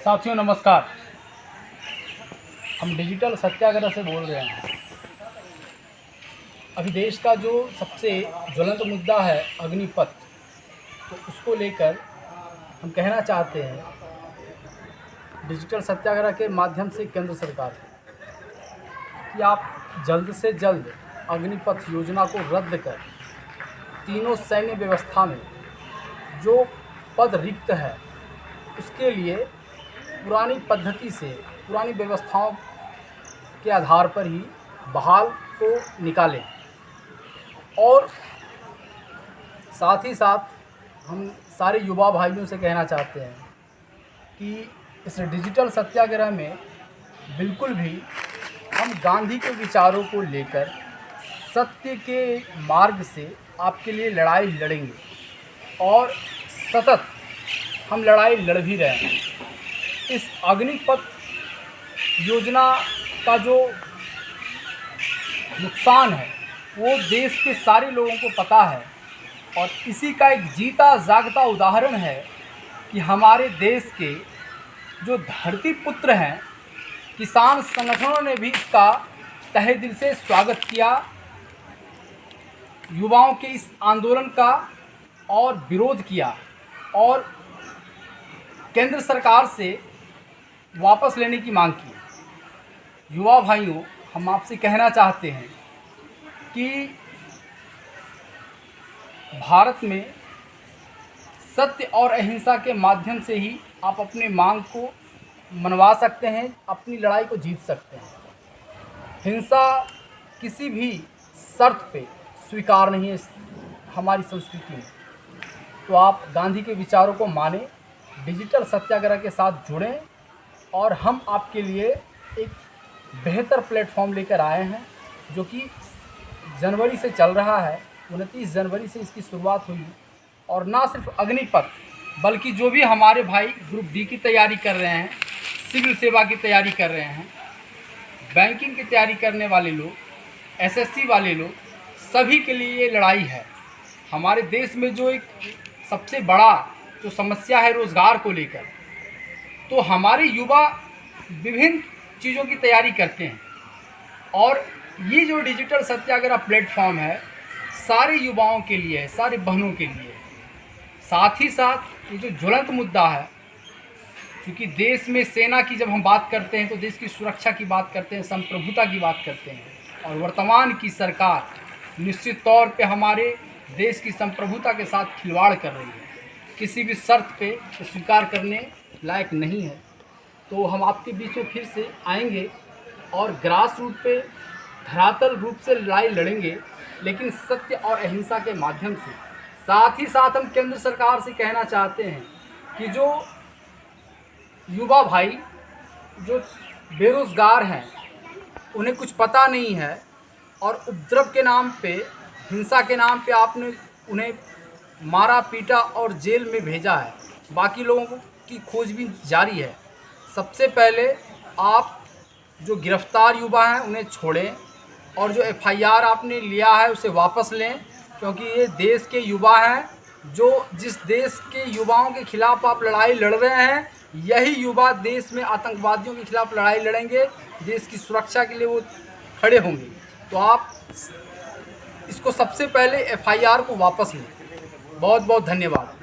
साथियों नमस्कार। हम डिजिटल सत्याग्रह से बोल रहे हैं। अभी देश का जो सबसे ज्वलंत मुद्दा है अग्निपथ, तो उसको लेकर हम कहना चाहते हैं डिजिटल सत्याग्रह के माध्यम से केंद्र सरकार को कि आप जल्द से जल्द अग्निपथ योजना को रद्द कर तीनों सैन्य व्यवस्था में जो पद रिक्त है उसके लिए पुरानी पद्धति से पुरानी व्यवस्थाओं के आधार पर ही बहाल को निकालें। और साथ ही साथ हम सारे युवा भाइयों से कहना चाहते हैं कि इस डिजिटल सत्याग्रह में बिल्कुल भी हम गांधी के विचारों को लेकर सत्य के मार्ग से आपके लिए लड़ाई लड़ेंगे और सतत हम लड़ाई लड़ भी रहे हैं। इस अग्निपथ योजना का जो नुकसान है वो देश के सारे लोगों को पता है और इसी का एक जीता जागता उदाहरण है कि हमारे देश के जो धरती पुत्र हैं, किसान संगठनों ने भी इसका तहे दिल से स्वागत किया। युवाओं के इस आंदोलन का और विरोध किया और केंद्र सरकार से वापस लेने की मांग की। युवा भाइयों, हम आपसे कहना चाहते हैं कि भारत में सत्य और अहिंसा के माध्यम से ही आप अपने मांग को मनवा सकते हैं, अपनी लड़ाई को जीत सकते हैं। हिंसा किसी भी शर्त पे स्वीकार नहीं है हमारी संस्कृति में। तो आप गांधी के विचारों को मानें, डिजिटल सत्याग्रह के साथ जुड़ें और हम आपके लिए एक बेहतर प्लेटफॉर्म लेकर आए हैं जो कि जनवरी से चल रहा है। 29 जनवरी से इसकी शुरुआत हुई और ना सिर्फ अग्निपथ बल्कि जो भी हमारे भाई ग्रुप डी की तैयारी कर रहे हैं, सिविल सेवा की तैयारी कर रहे हैं, बैंकिंग की तैयारी करने वाले लोग, एसएससी वाले लोग, सभी के लिए ये लड़ाई है। हमारे देश में जो एक सबसे बड़ा जो समस्या है रोज़गार को लेकर, तो हमारे युवा विभिन्न चीज़ों की तैयारी करते हैं और ये जो डिजिटल सत्याग्रह प्लेटफॉर्म है सारे युवाओं के लिए है, सारे बहनों के लिए। साथ ही साथ ये जो ज्वलंत मुद्दा है, क्योंकि देश में सेना की जब हम बात करते हैं तो देश की सुरक्षा की बात करते हैं, संप्रभुता की बात करते हैं और वर्तमान की सरकार निश्चित तौर पे हमारे देश की संप्रभुता के साथ खिलवाड़ कर रही है, किसी भी शर्त पे स्वीकार करने लायक नहीं है। तो हम आपके बीच में फिर से आएंगे और ग्रास रूट पे धरातल रूप से लड़ाई लड़ेंगे, लेकिन सत्य और अहिंसा के माध्यम से। साथ ही साथ हम केंद्र सरकार से कहना चाहते हैं कि जो युवा भाई जो बेरोज़गार हैं, उन्हें कुछ पता नहीं है और उपद्रव के नाम पे, हिंसा के नाम पे आपने उन्हें मारा पीटा और जेल में भेजा है। बाकी लोगों की खोजबीन जारी है। सबसे पहले आप जो गिरफ्तार युवा हैं उन्हें छोड़ें और जो एफआईआर आपने लिया है उसे वापस लें, क्योंकि ये देश के युवा हैं। जो जिस देश के युवाओं के खिलाफ आप लड़ाई लड़ रहे हैं, यही युवा देश में आतंकवादियों के खिलाफ लड़ाई लड़ेंगे, देश की सुरक्षा के लिए वो खड़े होंगे। तो आप इसको सबसे पहले एफआईआर को वापस लें। बहुत बहुत धन्यवाद।